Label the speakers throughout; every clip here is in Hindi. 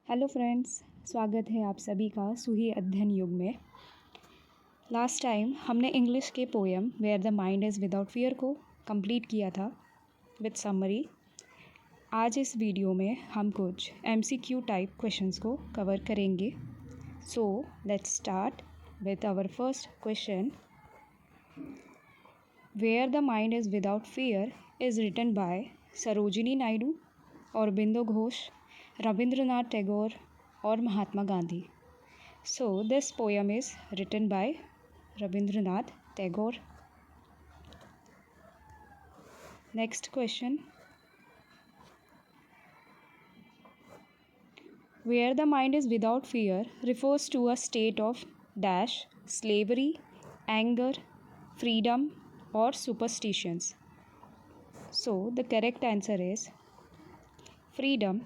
Speaker 1: हेलो फ्रेंड्स, स्वागत है आप सभी का सुही अध्ययन युग में। लास्ट टाइम हमने इंग्लिश के poem where the mind is without fear को कंप्लीट किया था विद समरी। आज इस वीडियो में हम कुछ MCQ टाइप क्वेश्चंस को कवर करेंगे। So let's start with our first question. Where the mind is without fear is written by Sarojini Naidu, Aurobindo Ghosh, Rabindranath Tagore or Mahatma Gandhi. So this poem is written by Rabindranath Tagore. Next question. Where the mind is without fear refers to a state of dash, slavery, anger, freedom or superstitions. So the correct answer is freedom.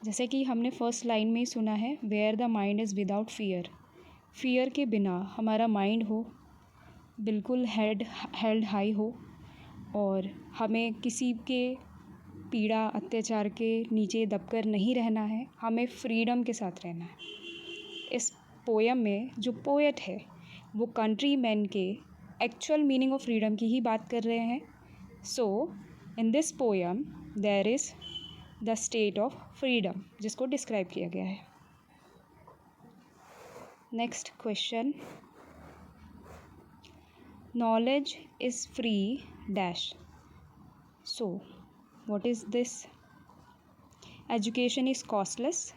Speaker 1: जैसे कि हमने फर्स्ट लाइन में सुना है, where the mind is without fear, fear के बिना हमारा माइंड हो बिल्कुल हेल्ड हाई हो और हमें किसी के पीड़ा अत्याचार के नीचे दबकर नहीं रहना है, हमें फ्रीडम के साथ रहना है। इस पोएम में जो पोएट है वो कंट्री मैन के एक्चुअल मीनिंग ऑफ फ्रीडम की ही बात कर रहे हैं। So in this poem there is the state of freedom जिसको डिस्क्राइब किया गया है। Next question. Knowledge is free dash. So what is this? Education is costless.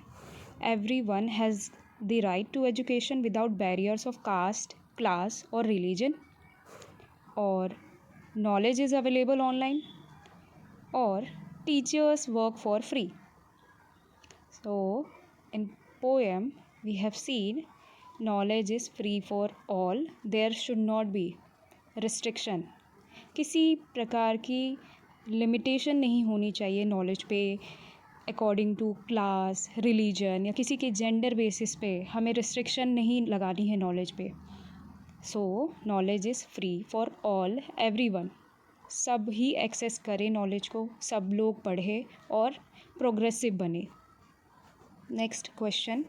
Speaker 1: Everyone has the right to education without barriers of caste, class और रिलीजन। और knowledge is available online, or teachers work for free. So in poem we have seen knowledge is free for all. There should not be restriction. किसी प्रकार की लिमिटेशन नहीं होनी चाहिए नॉलेज पे अकॉर्डिंग टू क्लास, रिलीजन या किसी के जेंडर बेसिस पे हमें रिस्ट्रिक्शन नहीं लगानी है नॉलेज पे। सो knowledge is free for all, everyone. सब ही एक्सेस करें नॉलेज को, सब लोग पढ़े और प्रोग्रेसिव बने। Next question.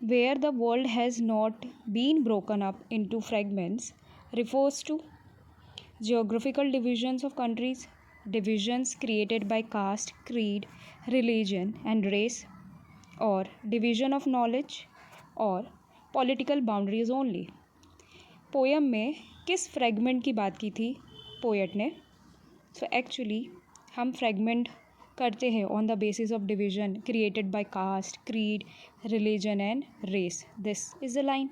Speaker 1: Where the world has not been broken up into fragments refers to geographical divisions of countries, divisions created by caste, creed, religion and race, or division of knowledge or political boundaries only. Poem में किस फ्रेगमेंट की बात की थी पोएट ने? सो एक्चुअली हम फ्रेगमेंट करते हैं on the basis of division created by caste, creed, religion and race. This is the line.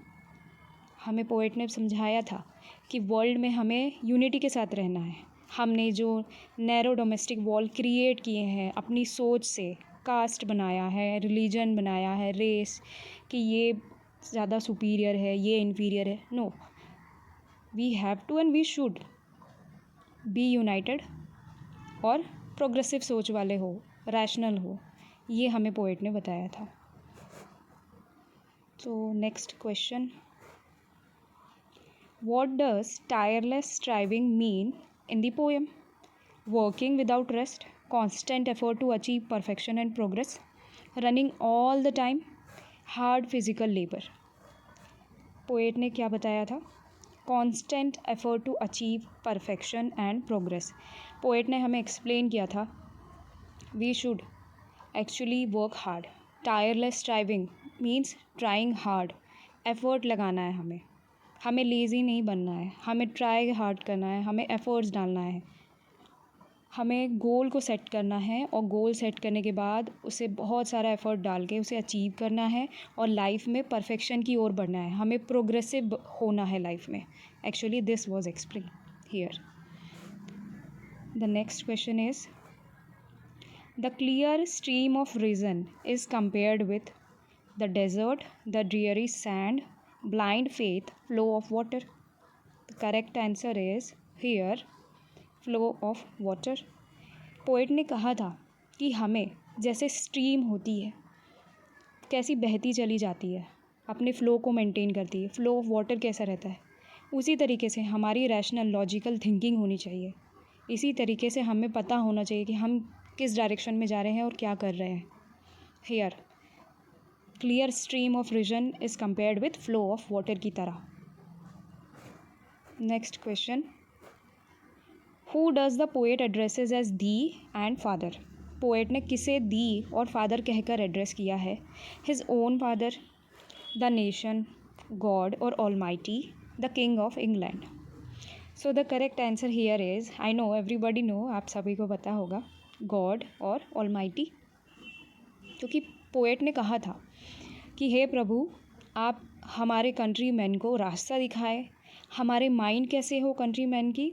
Speaker 1: हमें पोएट ने समझाया था कि वर्ल्ड में हमें यूनिटी के साथ रहना है। हमने जो नैरो डोमेस्टिक वॉल क्रिएट किए हैं अपनी सोच से, कास्ट बनाया है, रिलीजन बनाया है, रेस, कि ये ज़्यादा सुपीरियर है, ये इन्फीरियर है, no, we have to and we should be united और प्रोग्रेसिव सोच वाले हो, रैशनल हो। ये हमें पोएट ने बताया था। तो next question. What does tireless striving mean in the poem? Working without rest, constant effort to achieve perfection and progress, running all the time, hard physical labour. Poet ने क्या बताया था? Constant effort to achieve perfection and progress. Poet ने हमें एक्सप्लेन किया था we should actually work hard. Tireless striving means trying hard, effort लगाना है हमें लेज़ी नहीं बनना है, हमें ट्राई हार्ड करना है, हमें एफर्ट्स डालना है, हमें गोल को सेट करना है और गोल सेट करने के बाद उसे बहुत सारा एफर्ट डाल के उसे अचीव करना है और लाइफ में परफेक्शन की ओर बढ़ना है। हमें प्रोग्रेसिव होना है लाइफ में। Actually this was explain here. The next question is the clear stream of reason is compared with the desert, the dreary sand, blind faith, flow of water. The correct answer is here flow of water. Poet ने कहा था कि हमें जैसे स्ट्रीम होती है, कैसी बहती चली जाती है, अपने फ़्लो को मेंटेन करती है, फ़्लो ऑफ वाटर कैसा रहता है, उसी तरीके से हमारी रैशनल लॉजिकल थिंकिंग होनी चाहिए। इसी तरीके से हमें पता होना चाहिए कि हम किस डायरेक्शन में जा रहे हैं और क्या कर रहे हैं. Here clear stream of vision is compared with flow of water की तरह. Next question, who does the poet addresses as thee and father. Poet ने किसे दी और फादर कहकर एड्रेस किया है. His own father, the nation, God और almighty, the king of England. So the correct answer here is, I know everybody know, आप सभी को पता होगा, गॉड और ऑलमाइटी. क्योंकि पोएट ने कहा था कि हे प्रभु, आप हमारे कंट्री मैन को रास्ता दिखाए. हमारे माइंड कैसे हो कंट्री मैन की,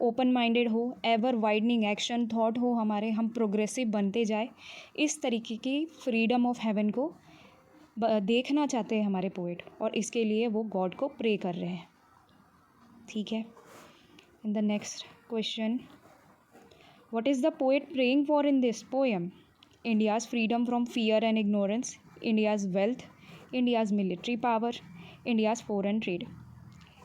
Speaker 1: ओपन माइंडेड हो, एवर वाइडनिंग एक्शन थॉट हो हमारे, हम प्रोग्रेसिव बनते जाए. इस तरीके की फ्रीडम ऑफ हेवन को देखना चाहते हैं हमारे पोएट, और इसके लिए वो गॉड को प्रे कर रहे हैं. ठीक है. In the next question, what is the poet praying for in this poem. India's freedom from fear and ignorance, India's wealth, India's military power, India's foreign trade.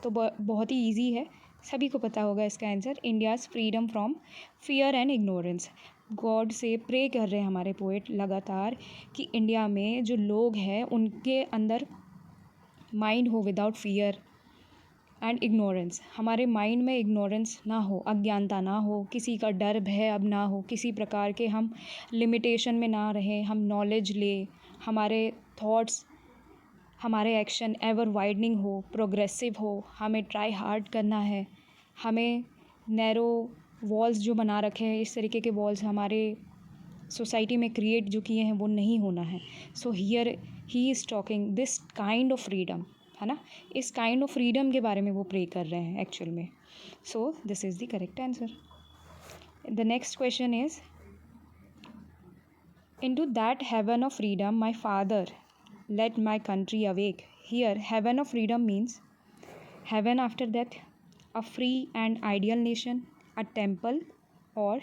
Speaker 1: तो बहुत ही ईजी है, सभी को पता होगा इसका answer, India's freedom from fear and ignorance. God से प्रे कर रहे हैं हमारे पोएट लगातार कि इंडिया में जो लोग हैं उनके अंदर माइंड हो विदाउट फियर एंड इग्नोरेंस. हमारे माइंड में इग्नोरेंस ना हो, अज्ञानता ना हो, किसी का डर भय अब ना हो, किसी प्रकार के हम लिमिटेशन में ना रहें, हम नॉलेज ले, हमारे थॉट्स, हमारे एक्शन एवर वाइडनिंग हो, प्रोग्रेसिव हो. हमें ट्राई हार्ड करना है. हमें नैरो वॉल्स जो बना रखे हैं, इस तरीके के वॉल्स हमारे सोसाइटी में क्रिएट जो किए हैं वो नहीं होना है. So here he is talking this kind of freedom, है ना. इस काइंड ऑफ फ्रीडम के बारे में वो प्रे कर रहे हैं एक्चुअल में. सो this is the correct answer. The next question is, into that heaven of freedom my father let my country awake. Here, heaven of freedom means heaven after death, a free and ideal nation, a temple or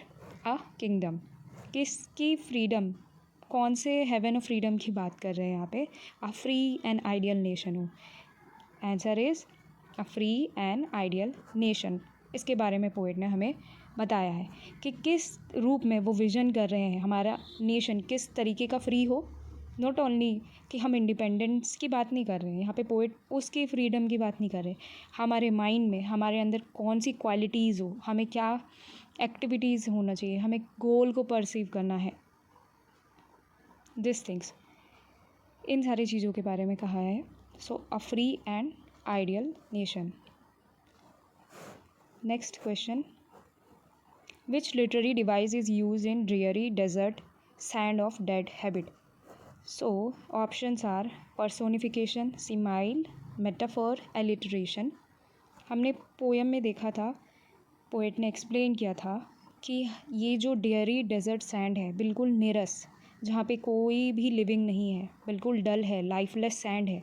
Speaker 1: a kingdom. किसकी फ्रीडम, कौन से हेवन ऑफ फ्रीडम की बात कर रहे हैं यहाँ पे. A free and ideal nation हो. Answer is a free and ideal nation. इसके बारे में पोएट ने हमें बताया है कि किस रूप में वो विजन कर रहे हैं हमारा नेशन किस तरीके का फ्री हो. नॉट ओनली कि हम इंडिपेंडेंस की बात नहीं कर रहे हैं यहाँ पे पोएट, उसकी फ्रीडम की बात नहीं कर रहे. हमारे माइंड में, हमारे अंदर कौन सी क्वालिटीज़ हो, हमें क्या एक्टिविटीज़ होना चाहिए, हमें गोल को परसीव करना है, दिस थिंग्स, इन सारी चीज़ों के बारे में कहा है. So a free and ideal nation. Next question, which literary device is use in dreary desert sand of dead habit. So options are personification, simile, metaphor, alliteration. हमने पोएम में देखा था, पोएट ने एक्सप्लेन किया था कि ये जो डेयरी डेजर्ट सैंड है, बिल्कुल नीरस, जहाँ पे कोई भी लिविंग नहीं है, बिल्कुल डल है, लाइफलेस सैंड है.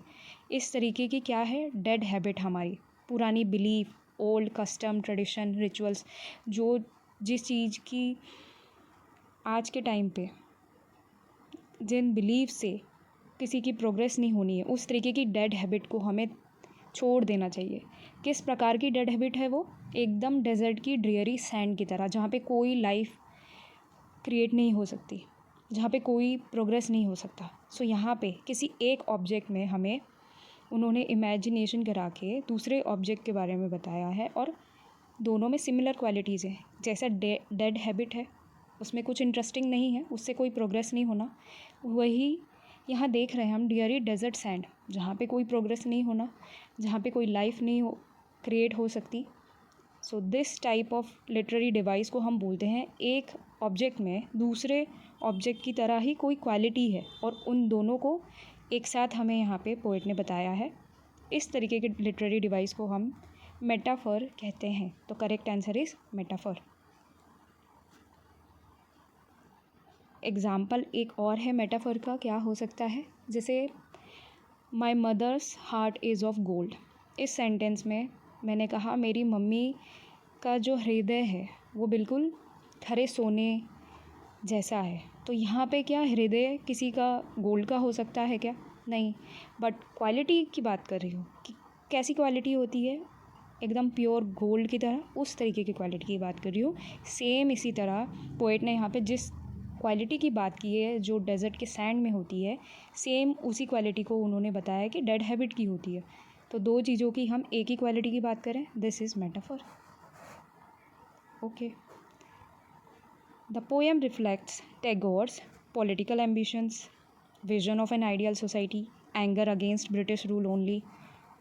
Speaker 1: इस तरीके की क्या है, डेड हैबिट, हमारी पुरानी belief, old custom, tradition, rituals, जो जिस चीज़ की आज के टाइम पे जिन बिलीव से किसी की प्रोग्रेस नहीं होनी है, उस तरीके की डेड हैबिट को हमें छोड़ देना चाहिए. किस प्रकार की डेड हैबिट है वो, एकदम डेजर्ट की ड्रीयरी सैंड की तरह, जहाँ पे कोई लाइफ क्रिएट नहीं हो सकती, जहाँ पे कोई प्रोग्रेस नहीं हो सकता. सो यहाँ पे किसी एक ऑब्जेक्ट में हमें उन्होंने इमेजिनेशन करा के दूसरे ऑब्जेक्ट के बारे में बताया है, और दोनों में सिमिलर क्वालिटीज़ हैं. जैसा डेड हैबिट है, उसमें कुछ इंटरेस्टिंग नहीं है, उससे कोई प्रोग्रेस नहीं होना, वही यहाँ देख रहे हैं हम ड्रीयरी डेजर्ट सैंड, जहाँ पे कोई प्रोग्रेस नहीं होना, जहाँ पे कोई लाइफ नहीं हो क्रिएट हो सकती. So this type of literary device को हम बोलते हैं एक ऑब्जेक्ट में दूसरे ऑब्जेक्ट की तरह ही कोई क्वालिटी है, और उन दोनों को एक साथ हमें यहाँ पे पोएट ने बताया है. इस तरीके के लिटरेरी डिवाइस को हम मेटाफर कहते हैं. तो correct answer is metaphor. Example एक और है मेटाफर का, क्या हो सकता है, जैसे my mother's heart is of gold. इस सेंटेंस में मैंने कहा मेरी मम्मी का जो हृदय है वो बिल्कुल खरे सोने जैसा है. तो यहाँ पे क्या हृदय किसी का गोल्ड का हो सकता है क्या, नहीं, बट क्वालिटी की बात कर रही हूँ कि कैसी क्वालिटी होती है, एकदम प्योर गोल्ड की तरह, उस तरीके की क्वालिटी की बात कर रही हूँ. सेम इसी तरह पोएट ने यहाँ पे जिस क्वालिटी की बात की है जो डेजर्ट के सैंड में होती है, सेम उसी क्वालिटी को उन्होंने बताया कि डेड हैबिट की होती है। तो दो चीज़ों की हम एक ही क्वालिटी की बात करें, this is metaphor. Okay, the poem reflects Tagore's political ambitions, vision of an ideal society, anger against British rule only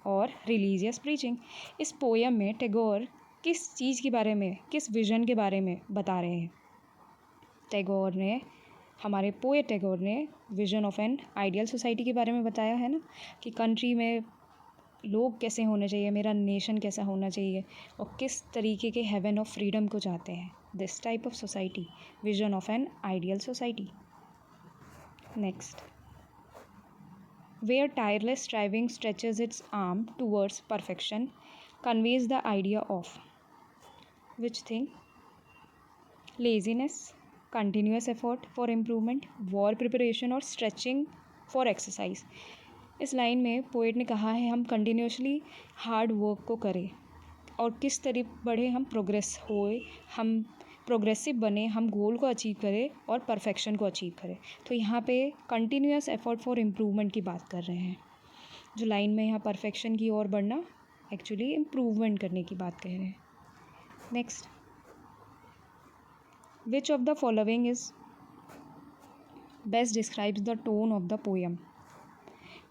Speaker 1: और रिलीजियस प्रीचिंग। इस पोएम में टैगोर किस चीज़ के बारे में, किस विजन के बारे में बता रहे हैं? टैगोर ने, हमारे पोएट टैगोर ने vision of an ideal society के बारे में बताया है ना, कि कंट्री में लोग कैसे होने चाहिए, मेरा नेशन कैसा होना चाहिए, और किस तरीके के हेवन ऑफ फ्रीडम को चाहते हैं। This type of society, vision of an ideal society. Next, where tireless striving stretches its arm towards perfection, conveys the idea of which thing? Laziness, continuous effort for improvement, war preparation और stretching for exercise। इस लाइन में पोएट ने कहा है हम कंटिन्यूसली हार्ड वर्क को करें और किस तरह बढ़े, हम प्रोग्रेस होए, हम प्रोग्रेसिव बने, हम गोल को अचीव करें और परफेक्शन को अचीव करें। तो यहाँ पे कंटिन्यूस एफर्ट फॉर इम्प्रूवमेंट की बात कर रहे हैं। जो लाइन में यहाँ परफेक्शन की ओर बढ़ना, एक्चुअली इम्प्रूवमेंट करने की बात कह रहे हैं। Next, which of the following is best describes the tone of the poem.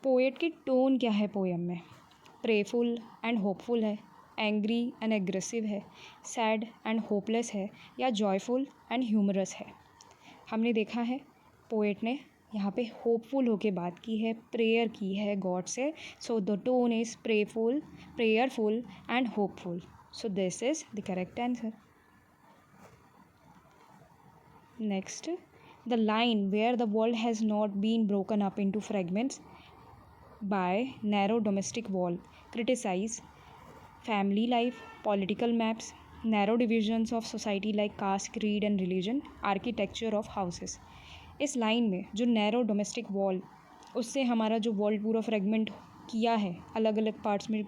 Speaker 1: Poet की टोन क्या है पोएम में? प्रेफुल एंड होपफुल है, एंग्री एंड एग्रेसिव है, सैड एंड होपलेस है, या जॉयफुल एंड ह्यूमरस है? हमने देखा है पोएट ने यहाँ पे होपफुल होके बात की है, प्रेयर की है गॉड से। So the tone is prayful, prayerful and hopeful. So this is the correct answer. Next, the line where the world has not been broken up into fragments by narrow domestic wall criticise family life, political maps, narrow divisions of society like caste, creed and religion, architecture of houses। इस लाइन में जो नैरो डोमेस्टिक वॉल, उससे हमारा जो वर्ल्ड पूरा फ्रेगमेंट किया है, अलग अलग पार्ट्स में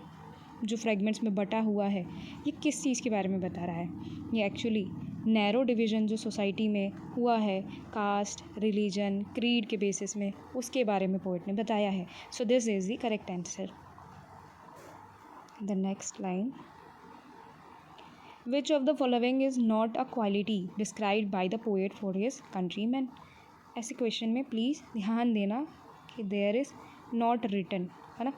Speaker 1: जो फ्रेगमेंट्स में बटा हुआ है, ये किस चीज़ के बारे में बता रहा है? ये एक्चुअली नैरो डिवीज़न जो सोसाइटी में हुआ है, कास्ट, रिलीजन, क्रीड के बेसिस में, उसके बारे में पोएट ने बताया है। सो this is the correct answer. The next line, which of the following is not a quality described by the poet for his countrymen? ऐसे क्वेश्चन में प्लीज़ ध्यान देना कि देयर इज़ नॉट रिटन, है ना,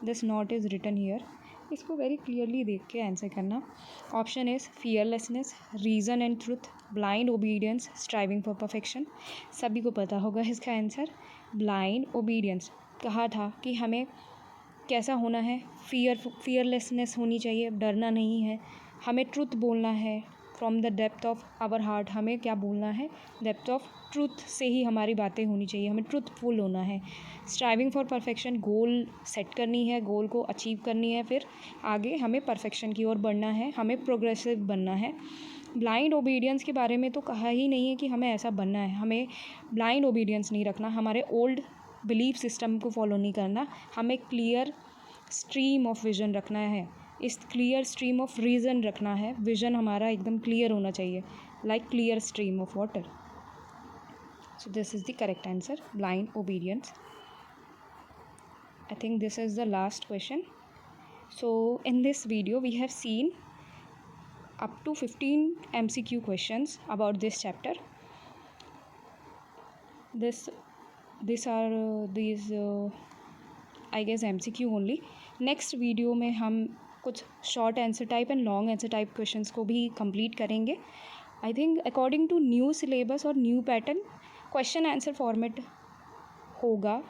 Speaker 1: this not is written here, इसको वेरी क्लियरली देख के आंसर करना। Option is fearlessness, reason and truth, blind obedience, striving for perfection. सभी को पता होगा इसका आंसर ब्लाइंड ओबीडियंस। कहा था कि हमें कैसा होना है, फियरलेसनेस होनी चाहिए, डरना नहीं है, हमें ट्रुथ बोलना है from the depth of our heart. हमें क्या बोलना है? डेप्थ ऑफ ट्रुथ से ही हमारी बातें होनी चाहिए, हमें ट्रुथफुल होना है। Striving for perfection, goal set करनी है, गोल को अचीव करनी है, फिर आगे हमें परफेक्शन की ओर बढ़ना है, हमें प्रोग्रेसिव बनना है। ब्लाइंड ओबीडियंस के बारे में तो कहा ही नहीं है कि हमें ऐसा बनना है, हमें ब्लाइंड ओबीडियंस नहीं रखना, हमारे ओल्ड बिलीफ सिस्टम को फॉलो नहीं करना, हमें क्लियर स्ट्रीम ऑफ विज़न रखना है, इस क्लियर स्ट्रीम ऑफ रीज़न रखना है। विज़न हमारा एकदम क्लियर होना चाहिए, like clear stream of water. So this is the correct answer, blind obedience. I think this is the last question. So in this video we have seen up to 15 MCQ questions about this chapter. These are I guess MCQ only. Next video में हम कुछ short answer type and long answer type questions को भी कंप्लीट करेंगे। I think according to new syllabus और new pattern question answer format होगा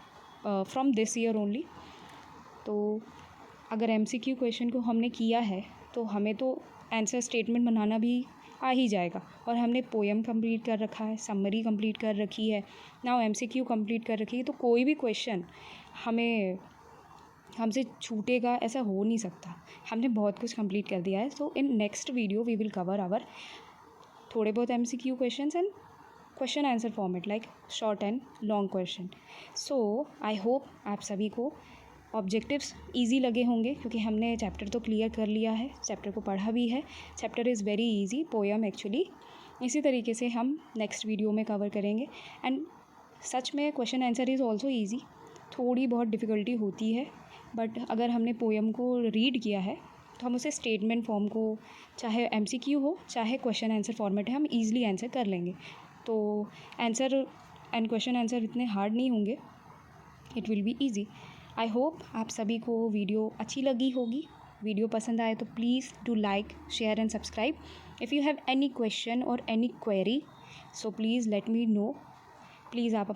Speaker 1: फ्रॉम दिस ईयर ओनली। तो अगर MCQ क्वेश्चन को हमने किया है तो हमें तो आंसर स्टेटमेंट बनाना भी आ ही जाएगा, और हमने पोएम कंप्लीट कर रखा है, समरी कंप्लीट कर रखी है, नाउ MCQ कंप्लीट कर रखी है, तो कोई भी क्वेश्चन हमसे छूटेगा ऐसा हो नहीं सकता। हमने बहुत कुछ कंप्लीट कर दिया है। So in next video we will cover our थोड़े बहुत MCQ questions and question answer format like short and long question. So I hope आप सभी को ऑब्जेक्टिव्स इजी लगे होंगे, क्योंकि हमने चैप्टर तो क्लियर कर लिया है, चैप्टर को पढ़ा भी है। Chapter is very easy, poem actually इसी तरीके से हम नेक्स्ट वीडियो में कवर करेंगे। एंड सच में question answer is also easy, थोड़ी बहुत डिफ़िकल्टी होती है, बट अगर हमने पोएम को रीड किया है तो हम उसे स्टेटमेंट फॉर्म को, चाहे एमसीक्यू हो चाहे क्वेश्चन आंसर फॉर्मेट है, हम ईज़िली आंसर कर लेंगे। तो आंसर एंड क्वेश्चन आंसर इतने हार्ड नहीं होंगे, it will be easy. I hope आप सभी को वीडियो अच्छी लगी होगी। वीडियो पसंद आए तो please do like, share and subscribe. If you have any question और any query, so please let me know. Please आप